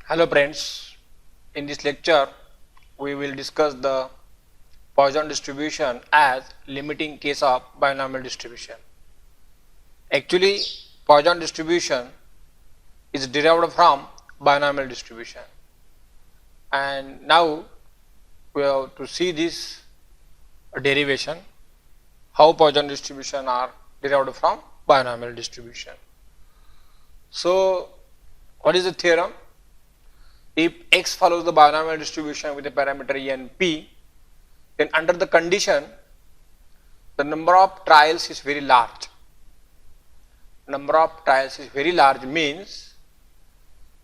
Hello friends, in this lecture we will discuss the Poisson distribution as limiting case of binomial distribution. Actually, Poisson distribution is derived from binomial distribution, and now we have to see this derivation, how Poisson distribution are derived from binomial distribution. So what is the theorem? If x follows the binomial distribution with a parameter n p, then under the condition the number of trials is very large. Number of trials is very large means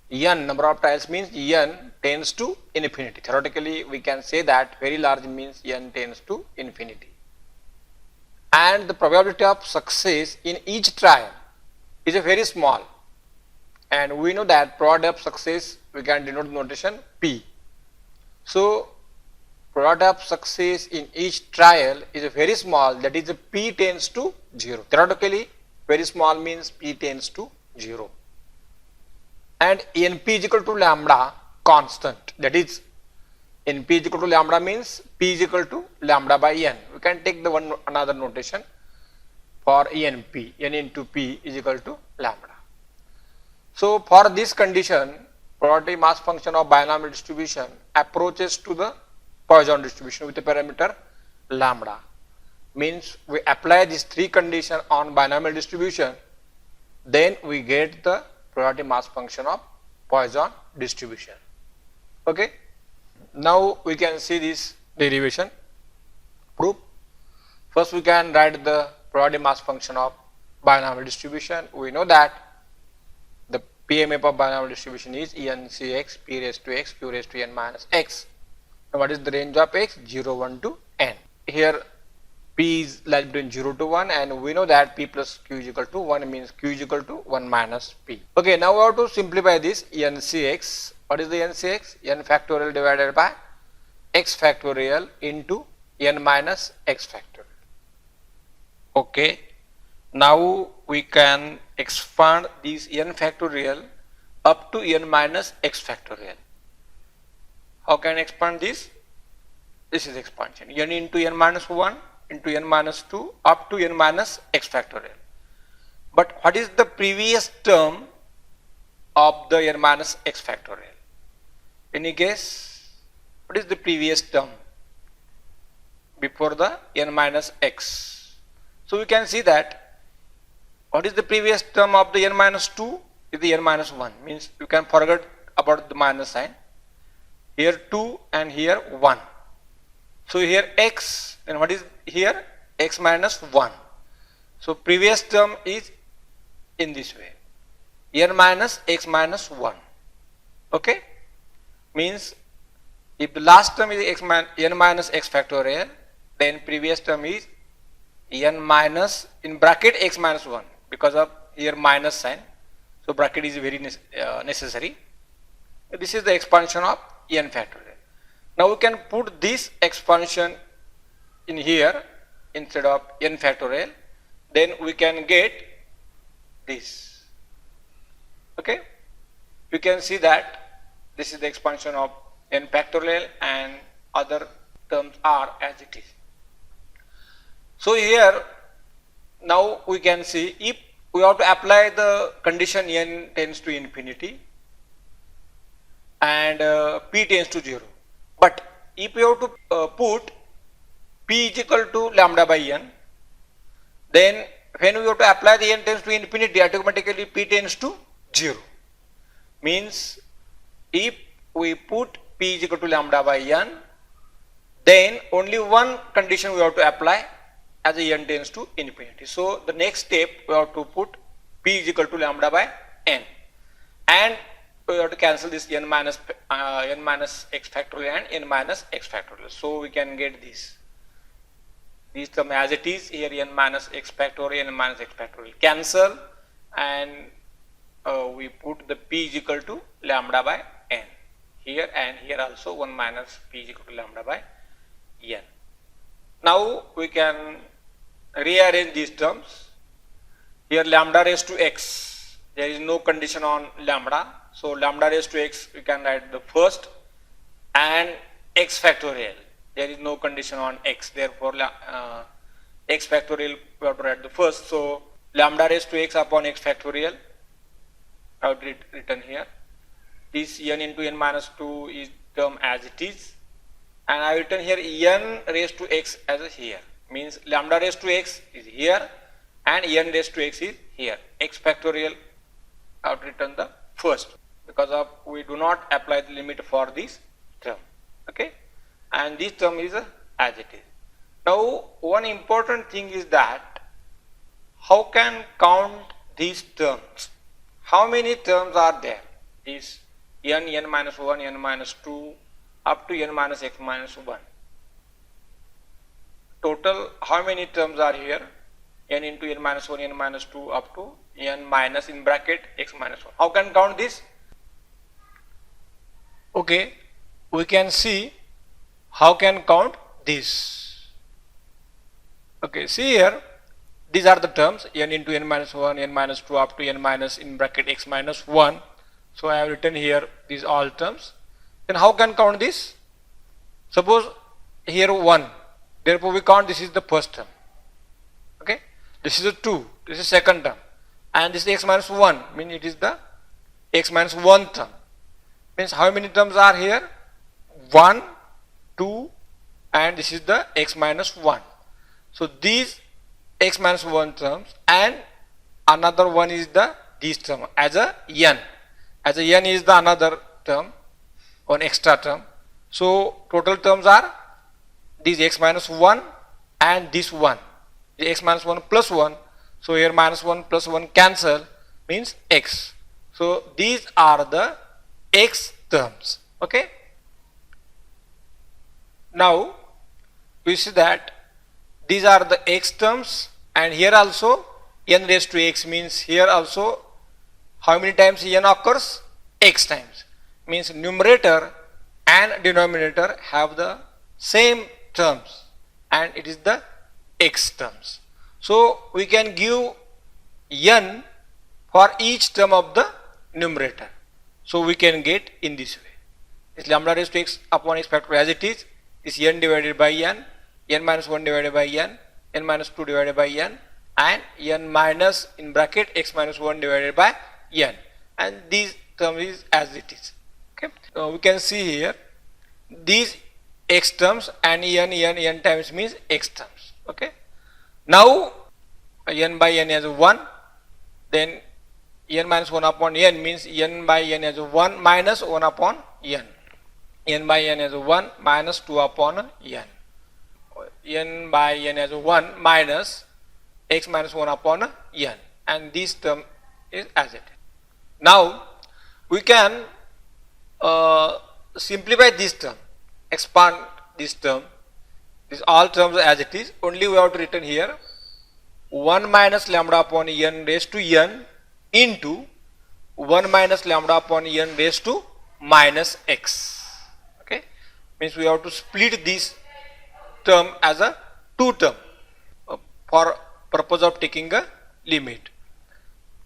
number of trials means n tends to infinity. Theoretically we can say that very large means n tends to infinity, and the probability of success in each trial is a very small, and we know that probability of success we can denote the notation p. So probability of success in each trial is a very small, that is p tends to 0. Theoretically very small means p tends to 0, and np is equal to lambda constant, that is np is equal to lambda means p is equal to lambda by n. We can take the another notation for np, n into p is equal to lambda. So for this condition, probability mass function of binomial distribution approaches to the Poisson distribution with a parameter lambda. Means we apply these three conditions on binomial distribution, then we get the probability mass function of Poisson distribution. Okay. Now we can see this derivation proof. First we can write the probability mass function of binomial distribution. We know that the PMF of binomial distribution is ENCX p raised to x q raised to n minus x. Now what is the range of x? 0, 1 to n. Here p is lies between 0 to 1, and we know that p plus q is equal to 1 means q is equal to 1 minus p. Okay, now we have to simplify this ENCX. What is the ENCX? N factorial divided by x factorial into n minus x factorial. Okay, now we can expand this n factorial up to n minus x factorial. How can I expand this? This is expansion, n into n minus 1 into n minus 2 up to n minus x factorial. But what is the previous term of the n minus x factorial? Any guess? What is the previous term before the n minus x? So we can see that what is the previous term of the n minus 2 is the n minus 1, means you can forget about the minus sign. Here 2 and here 1. So here x, and what is here? X minus 1. So previous term is in this way, n minus x minus 1. Okay, means if the last term is n minus x factorial, then previous term is n minus in bracket x minus 1, because of here minus sign, so bracket is very necessary. This is the expansion of n factorial. Now we can put this expansion in here instead of n factorial, then we can get this. Okay, you can see that this is the expansion of n factorial and other terms are as it is. So here now we can see, if we have to apply the condition n tends to infinity and p tends to 0, but if we have to put p is equal to lambda by n, then when we have to apply the n tends to infinity, automatically p tends to 0. Means if we put p is equal to lambda by n, then only one condition we have to apply as the n tends to infinity. So the next step we have to put p is equal to lambda by n, and we have to cancel this n minus x factorial and n minus x factorial. So we can get this term as it is here, n minus x factorial, n minus x factorial cancel, and we put the p is equal to lambda by n here, and here also 1 minus p is equal to lambda by n. Now we can rearrange these terms. Here lambda raised to x, there is no condition on lambda, So lambda raised to x, we can write the first, and x factorial. There is no condition on x, therefore x factorial we have to write the first. So lambda raised to x upon x factorial, I have written here. This n into n minus 2 is term as it is, and I have written here n raised to x as a here, means lambda raised to x is here and n raised to x is here. X factorial I have written the first because of we do not apply the limit for this term, okay, and this term is as it is. Now one important thing is that how can count these terms? How many terms are there? This n minus 1, n minus 2 up to n minus x minus 1. Total how many terms are here? N into n minus 1, n minus 2 up to n minus in bracket x minus 1. How can count this? Okay, we can see how can count this. Okay, see here, these are the terms n into n minus 1, n minus 2 up to n minus in bracket x minus 1. So I have written here these all terms. Then how can count this? Suppose here 1, therefore we count this is the first term. Okay, this is a 2, this is second term, and this is x minus 1, means it is the x minus 1 term. Means how many terms are here? 1, 2, and this is the x minus 1. So these x minus 1 terms, and another one is the this term as a n. As a n is the another term, one extra term. So total terms are these x minus 1 and this one, the x minus 1 plus 1. So here minus 1 plus 1 cancel, means x. So these are the x terms. Okay. Now we see that these are the x terms, and here also n raised to x, means here also how many times n occurs? X times, means numerator and denominator have the same terms, and it is the x terms. So we can give n for each term of the numerator. So we can get in this way. It's lambda raised to x upon x factorial as it is n divided by n, n minus 1 divided by n, n minus 2 divided by n, and n minus in bracket x minus 1 divided by n, and this term is as it is. Okay, we can see here these x terms and n times means x terms. Okay, now n by n as 1, then n minus 1 upon n means n by n as 1 minus 1 upon n, n by n as 1 minus 2 upon n, n by n as 1 minus x minus 1 upon n, and this term is as it is. Now we can simplify this term, expand this term, these all terms as it is. Only we have to written here 1 minus lambda upon n raised to n into 1 minus lambda upon n raised to minus x. Okay, means we have to split this term as a two term for purpose of taking a limit.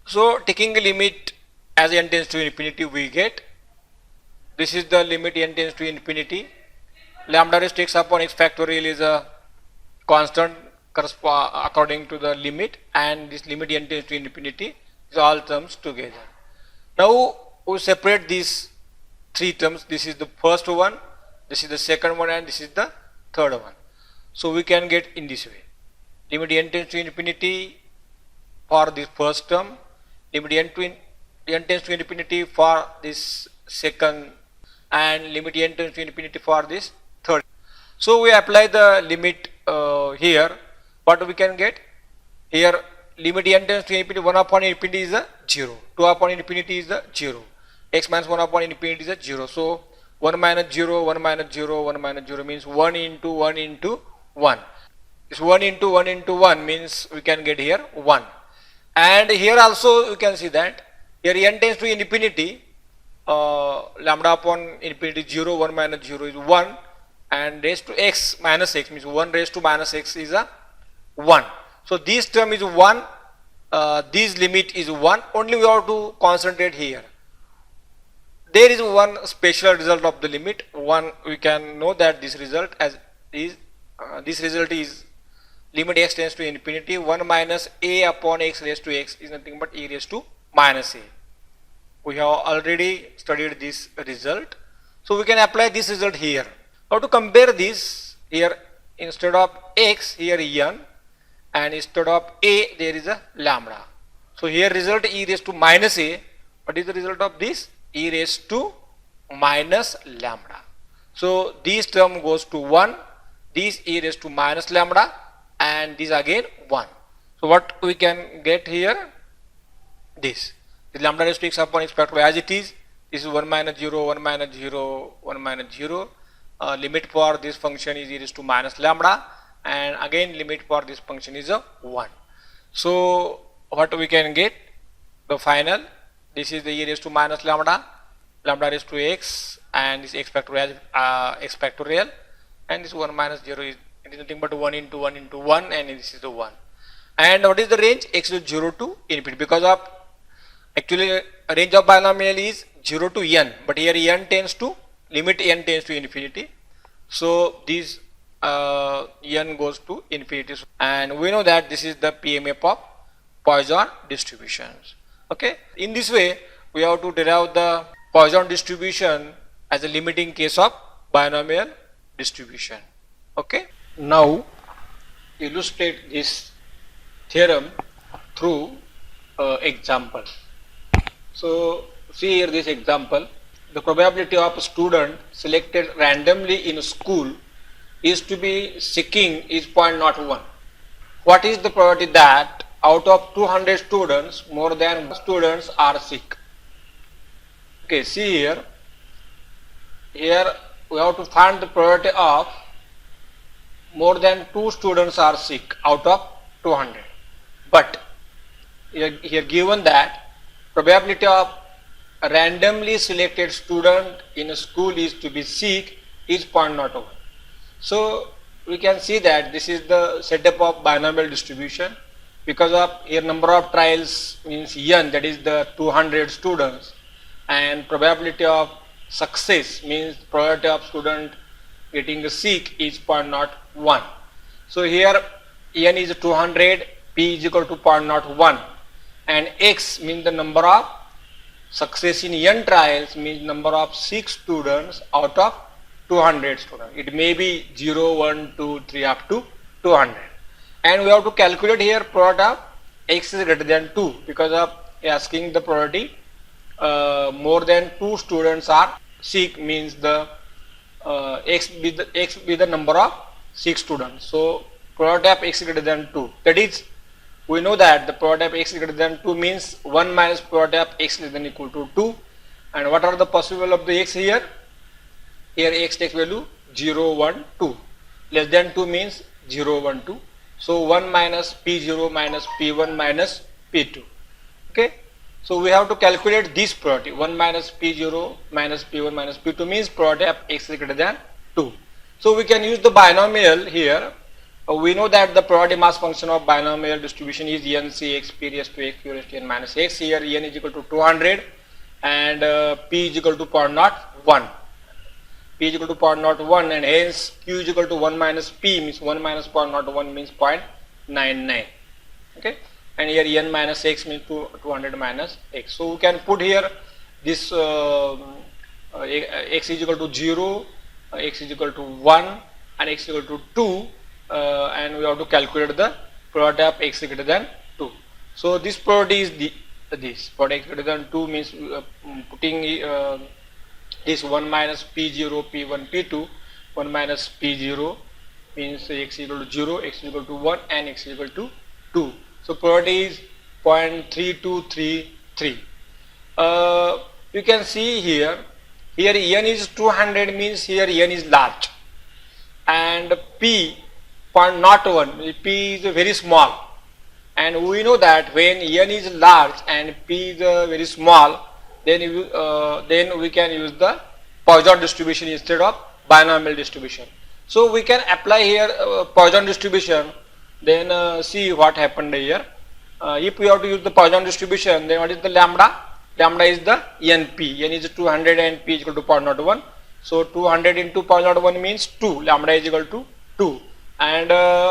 So taking a limit as n tends to infinity, we get this is the limit n tends to infinity. Lambda raised to x upon x factorial is a constant according to the limit, and this limit n tends to infinity is all terms together. Now we separate these three terms. This is the first one, this is the second one, and this is the third one. So we can get in this way. Limit n tends to infinity for the first term, limit n tends to infinity for this second, and limit n tends to infinity for this third. So we apply the limit here. What we can get here? Limit n tends to infinity, 1 upon infinity is a 0, 2 upon infinity is a 0, x minus 1 upon infinity is a 0. So 1 minus 0, 1 minus 0, 1 minus 0 means 1 into 1 into 1. This 1 into 1 into 1 means we can get here 1. And here also you can see that here n tends to infinity, lambda upon infinity 0, 1 minus 0 is 1, and raised to x minus x means 1 raised to minus x is a 1. So this term is 1, this limit is 1, only we have to concentrate here. there is one special result of the limit. One, we can know that this result is limit x tends to infinity. 1 minus a upon x raised to x is nothing but e raised to minus a. We have already studied this result, so we can apply this result here. Now to compare this, here instead of x, here n, and instead of a there is a lambda. So here result e raised to minus a. What is the result of this? E raised to minus lambda. So this term goes to 1, this e raised to minus lambda, and this again 1. So what we can get here? This. The lambda raised to x upon x factor as it is. This is 1 minus 0, 1 minus 0, 1 minus 0. Limit for this function is e raised to minus lambda, and again limit for this function is a 1. So what we can get? The final. This is the e raised to minus lambda, lambda raised to x, and this x factorial, and this 1 minus 0 is nothing but 1 into 1 into 1, and this is the 1. And what is the range? X is 0 to infinity, because of actually range of binomial is 0 to n, but here n tends to limit n tends to infinity. So this n goes to infinity, and we know that this is the PMF of Poisson distributions. Okay, in this way we have to derive the Poisson distribution as a limiting case of binomial distribution. Okay, now illustrate this theorem through example. So see here this example. The probability of a student selected randomly in a school is to be seeking is 0.01. What is the probability that out of 200 students, more than students are sick? Okay, see here. Here we have to find the probability of more than 2 students are sick out of 200. But here given that probability of a randomly selected student in a school is to be sick is 0.01. So we can see that this is the setup of binomial distribution, because of here number of trials means n, that is the 200 students, and probability of success means probability of student getting sick is 0.01. So here n is 200, p is equal to 0.01, and x means the number of success in n trials means number of sick students out of 200 students. It may be 0, 1, 2, 3 up to 200. And we have to calculate here probability of x is greater than 2, because of asking the probability more than 2 students are sick means the x be the number of sick students. So probability of x is greater than 2. That is, we know that the probability of x is greater than 2 means 1 minus probability of x less than equal to 2. And what are the possible of the x here? Here x takes value 0, 1, 2. Less than 2 means 0, 1, 2. So 1 minus p0 minus p1 minus p2. Okay. So we have to calculate this probability. 1 minus p0 minus p1 minus p2 means probability of x is greater than 2. So we can use the binomial here. We know that the probability mass function of binomial distribution is n c x p raised to x q raised to n minus x. Here n is equal to 200 and p is equal to 0.01. P is equal to 0.01, and hence q is equal to 1 minus p means 1 minus 0.01 means 0.99. Okay, and here n minus x means 200 minus x. So we can put here this x is equal to 0, x is equal to 1, and x is equal to 2, and we have to calculate the probability of x greater than 2. So this probability is this probability x greater than 2 means putting this 1 minus p0 p1 p2, 1 minus p0 means x equal to 0, x equal to 1, and x equal to 2. So probability is 0.3233. You can see here n is 200 means here n is large, and p 0.01, p is very small, and we know that when n is large and p is very small, then we can use the Poisson distribution instead of binomial distribution. So we can apply here Poisson distribution, then see what happened here. If we have to use the Poisson distribution, then what is the lambda? lambda is the NP. N is 200 and P is equal to 0.01. So 200 into 0.01 means 2. Lambda is equal to 2. And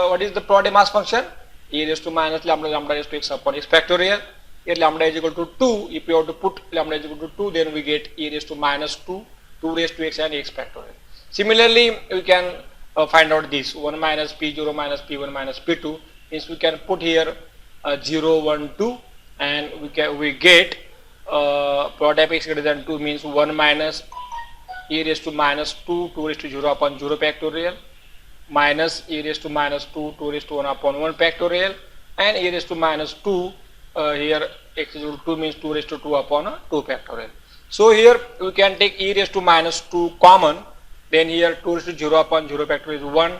what is the probability mass function? E raised to minus lambda, lambda raised to x upon x factorial. Here lambda is equal to 2. If you have to put lambda is equal to 2, then we get e raised to minus 2, 2 raised to x and x factorial. Similarly, we can find out this 1 minus p0 minus p1 minus p2 means we can put here 0, 1, 2, and we get probability x greater than 2 means 1 minus e raised to minus 2, 2 raised to 0 upon 0 factorial, minus e raised to minus 2, 2 raised to 1 upon 1 factorial, and e raised to minus 2, here x is equal to 2 means 2 raised to 2 upon 2 factorial. So here we can take e raised to minus 2 common, then here 2 raised to 0 upon 0 factorial is 1,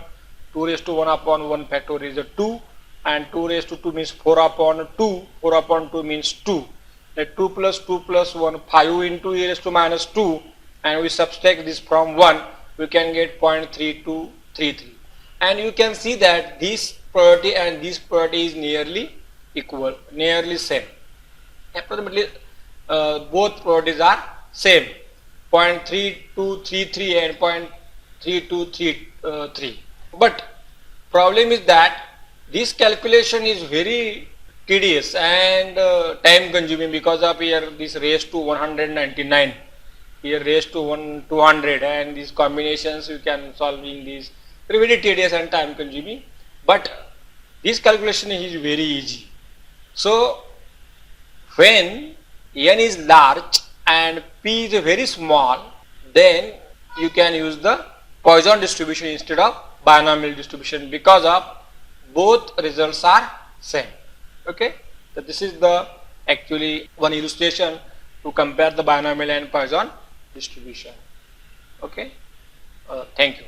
2 raised to 1 upon 1 factorial is 2, and 2 raised to 2 means 4 upon 2, 4 upon 2 means 2. That 2 plus 2 plus 1, 5 into e raised to minus 2, and we subtract this from 1, we can get 0.3233. And you can see that this probability and this probability is nearly equal, nearly same. Approximately both probabilities are same, 0.3233 and 0.3233. But problem is that this calculation is very tedious and time consuming because of here this raised to 199, here raised to 200, and these combinations you can solving these very tedious and time consuming, but this calculation is very easy. So when n is large and p is very small, then you can use the Poisson distribution instead of binomial distribution because of both results are same. Okay, so this is the actually one illustration to compare the binomial and Poisson distribution. Okay, thank you.